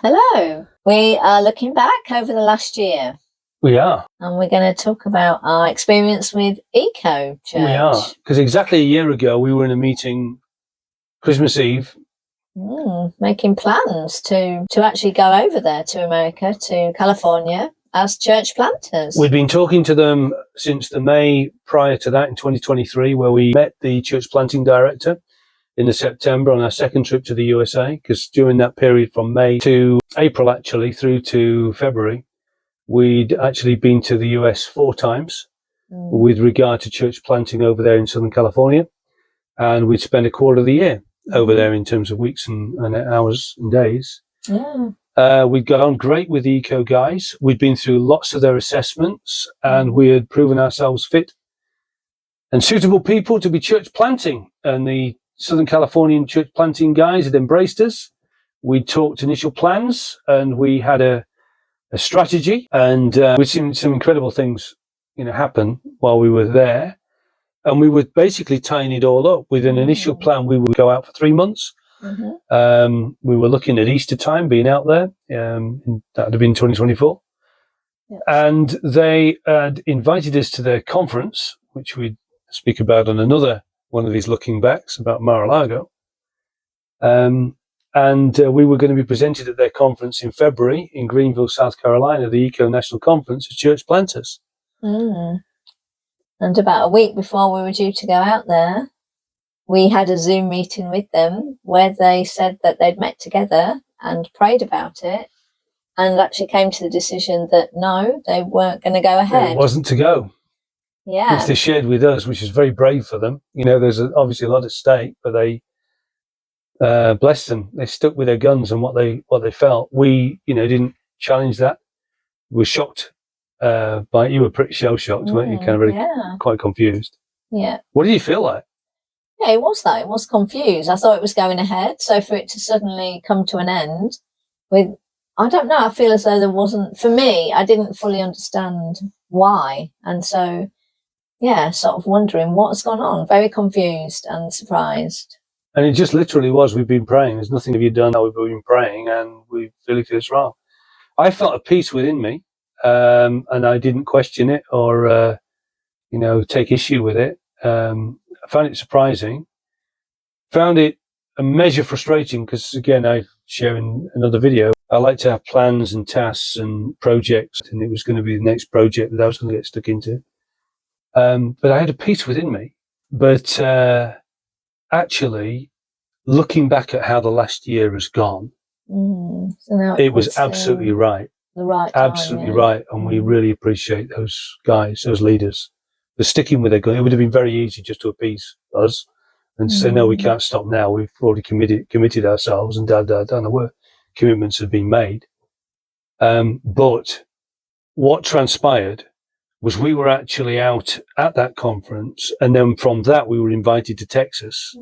Hello. We are looking back over the last year. We are. And we're going to talk about our experience with ECO Church. We are. Because exactly a year ago, we were in a meeting, Christmas Eve. Making plans to actually go over there to America, to California, as church planters. We'd been talking to them since the May prior to that in 2023, where we met the church planting director in the September on our second trip to the USA, because during that period from May to April, actually, through to February, we'd actually been to the US 4 times with regard to church planting over there in Southern California. And we'd spend a quarter of the year over there in terms of weeks and hours and days. We'd got on great with the ECO guys. We'd been through lots of their assessments, and we had proven ourselves fit and suitable people to be church planting. And the Southern Californian church planting guys had embraced us. We talked initial plans, and we had a strategy, and we'd seen some incredible things, happen while we were there. And we were basically tying it all up with an initial plan. We would go out for 3 months. We were looking at Easter time, being out there. That would have been 2024. Yep. And they had invited us to their conference, which we'd speak about on another one of these looking backs about Mar-a-Lago. And we were going to be presented at their conference in February in Greenville, South Carolina, the ECO National Conference of Church Planters. And about a week before we were due to go out there, we had a Zoom meeting with them where they said that they'd met together and prayed about it and actually came to the decision that no, they weren't going to go ahead. It wasn't to go. Yeah. Which they shared with us, which is very brave for them. There's obviously a lot at stake, but they bless them. They stuck with their guns and what they felt. We, didn't challenge that. We were shocked. But you were pretty shell-shocked, weren't you? Kind of really quite confused. Yeah. What did you feel like? Yeah, it was that. It was confused. I thought it was going ahead. So for it to suddenly come to an end I don't know, I feel as though there wasn't, for me, I didn't fully understand why. And so, sort of wondering what's gone on. Very confused and surprised. And it just literally was, we've been praying. There's nothing have you done that we've been praying, and we really feel it's wrong. I felt a peace within me. And I didn't question it or, take issue with it. I found it surprising. Found it a measure frustrating because, again, I share in another video, I like to have plans and tasks and projects, and it was going to be the next project that I was going to get stuck into. But I had a peace within me. But actually, looking back at how the last year has gone, so now it was absolutely right. The right time, absolutely right, and we really appreciate those guys, those leaders, for sticking with their gun. It would have been very easy just to appease us and say, no, we can't stop now. We've already committed ourselves, and the commitments have been made. But what transpired was we were actually out at that conference, and then from that we were invited to Texas.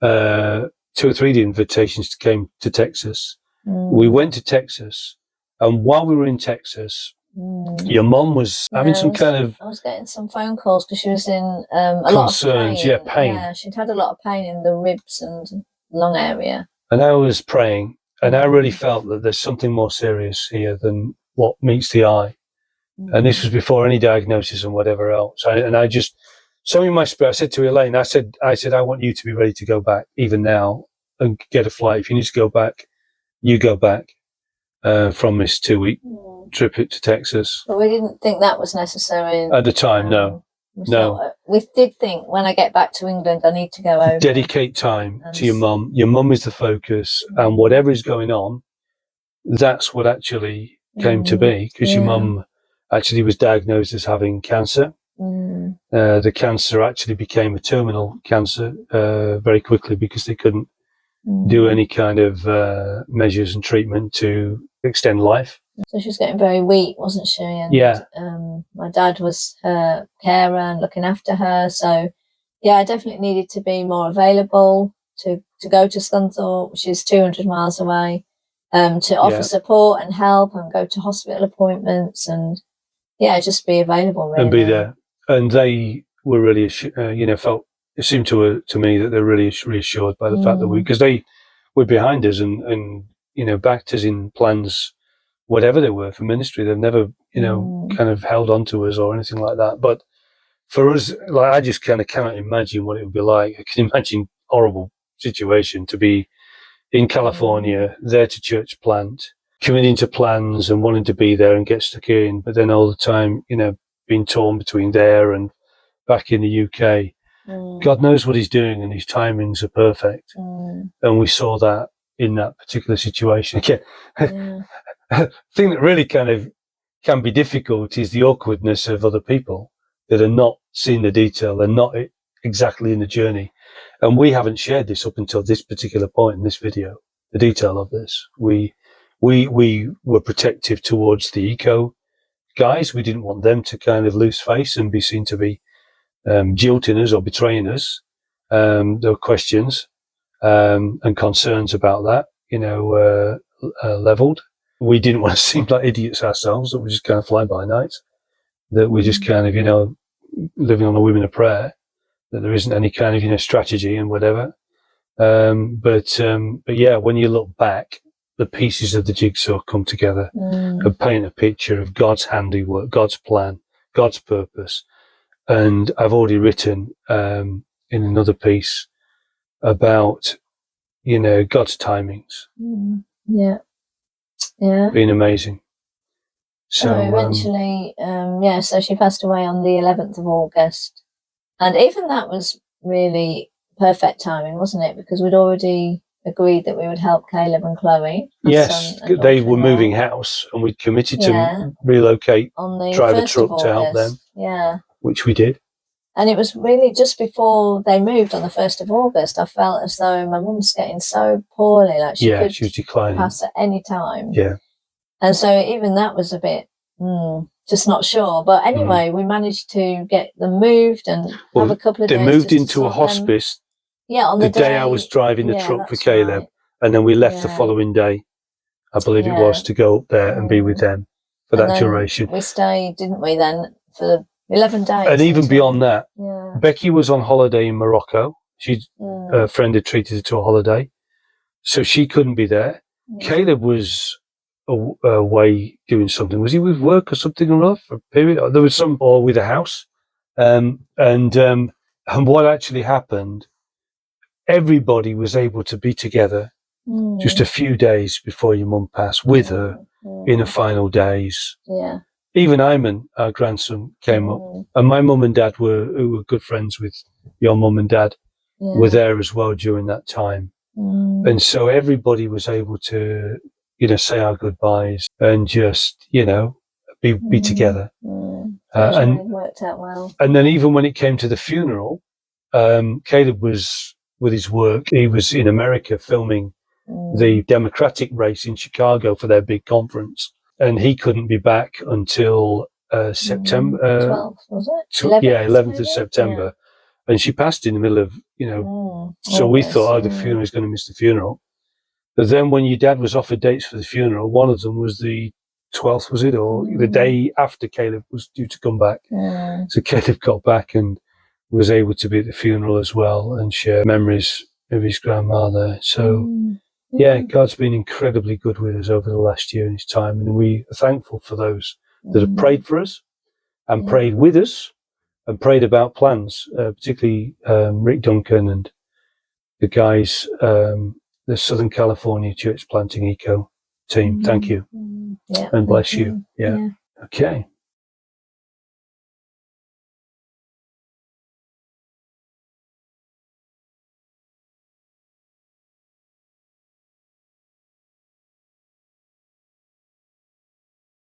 2 or 3 invitations came to Texas. We went to Texas. And while we were in Texas, your mum was having some kind of... I was getting some phone calls because she was in a lot of pain. pain. Yeah, she'd had a lot of pain in the ribs and lung area. And I was praying, and I really felt that there's something more serious here than what meets the eye. And this was before any diagnosis and whatever else. I just... So in my spirit, I said to Elaine, I said, I want you to be ready to go back, even now, and get a flight. If you need to go back, you go back. From this 2-week trip to Texas. But we didn't think that was necessary. At the time, no. We did think when I get back to England, I need to go over. Dedicate time to your mum. Your mum is the focus, and whatever is going on, that's what actually came to be, because your mum actually was diagnosed as having cancer. The cancer actually became a terminal cancer very quickly because they couldn't do any kind of measures and treatment to extend life. So she was getting very weak, wasn't she? And, my dad was her carer and looking after her. So, I definitely needed to be more available to go to Scunthorpe, which is 200 miles away, to offer support and help and go to hospital appointments and, just be available, really. And be there. And they were really, felt, it seemed to me that they're really reassured by the fact that because they were behind us and backed us in plans, whatever they were for ministry. They've never, kind of held on to us or anything like that. But for us, like, I just kind of cannot imagine what it would be like. I can imagine horrible situation to be in California, there to church plant, committing to plans and wanting to be there and get stuck in, but then all the time, being torn between there and back in the UK. God knows what he's doing, and his timings are perfect. And we saw that in that particular situation. Again, the thing that really kind of can be difficult is the awkwardness of other people that are not seeing the detail and not exactly in the journey. And we haven't shared this up until this particular point in this video, the detail of this. We were protective towards the ECO guys. We didn't want them to kind of lose face and be seen to be jilting us or betraying us. There were questions and concerns about that, leveled. We didn't want to seem like idiots ourselves, that we just kind of fly by night, that we just kind of, living on a wing and a prayer, that there isn't any kind of, strategy and whatever. But yeah, when you look back, the pieces of the jigsaw come together and paint a picture of God's handiwork, God's plan, God's purpose. And I've already written in another piece about, God's timings. Yeah. Being amazing. So eventually, so she passed away on the 11th of August. And even that was really perfect timing, wasn't it? Because we'd already agreed that we would help Caleb and Chloe. Yes, they were moving house, and we'd committed to relocate, on the drive a 1st truck of to help them. August. Yeah. Which we did. And it was really just before they moved on the 1st of August, I felt as though my mum's getting so poorly, like she was declining. Pass at any time. Yeah. And so even that was a bit, just not sure. But anyway, we managed to get them moved and have a couple of days. They moved into a hospice. On the day I was driving the truck for Caleb. Right. And then we left the following day, I believe it was, to go up there and be with them for that duration. We stayed, didn't we, then, for 11 days. And even beyond that, Becky was on holiday in Morocco. A friend had treated her to a holiday, so she couldn't be there. Caleb was away doing something. Was he with work or something or other for a period? There was or with a house. And what actually happened, everybody was able to be together just a few days before your mum passed with her in the final days. Yeah. Even Ayman, our grandson, came up, and my mum and dad who were good friends with your mum and dad, were there as well during that time. And so everybody was able to, say our goodbyes and just, be together. And it worked out well. And then even when it came to the funeral, Caleb was with his work. He was in America filming the Democratic race in Chicago for their big conference. And he couldn't be back until September. 12th, was it? 11th of September. Yeah. And she passed in the middle of, so we thought, the funeral is going to miss the funeral. But then when your dad was offered dates for the funeral, one of them was the 12th, was it? Or the day after Caleb was due to come back. So Caleb got back and was able to be at the funeral as well and share memories of his grandmother. So, God's been incredibly good with us over the last year in his time. And we are thankful for those that have prayed for us and prayed with us and prayed about plans, particularly Rick Duncan and the guys, the Southern California Church Planting Eco team. Thank you. And bless you. Yeah. Okay.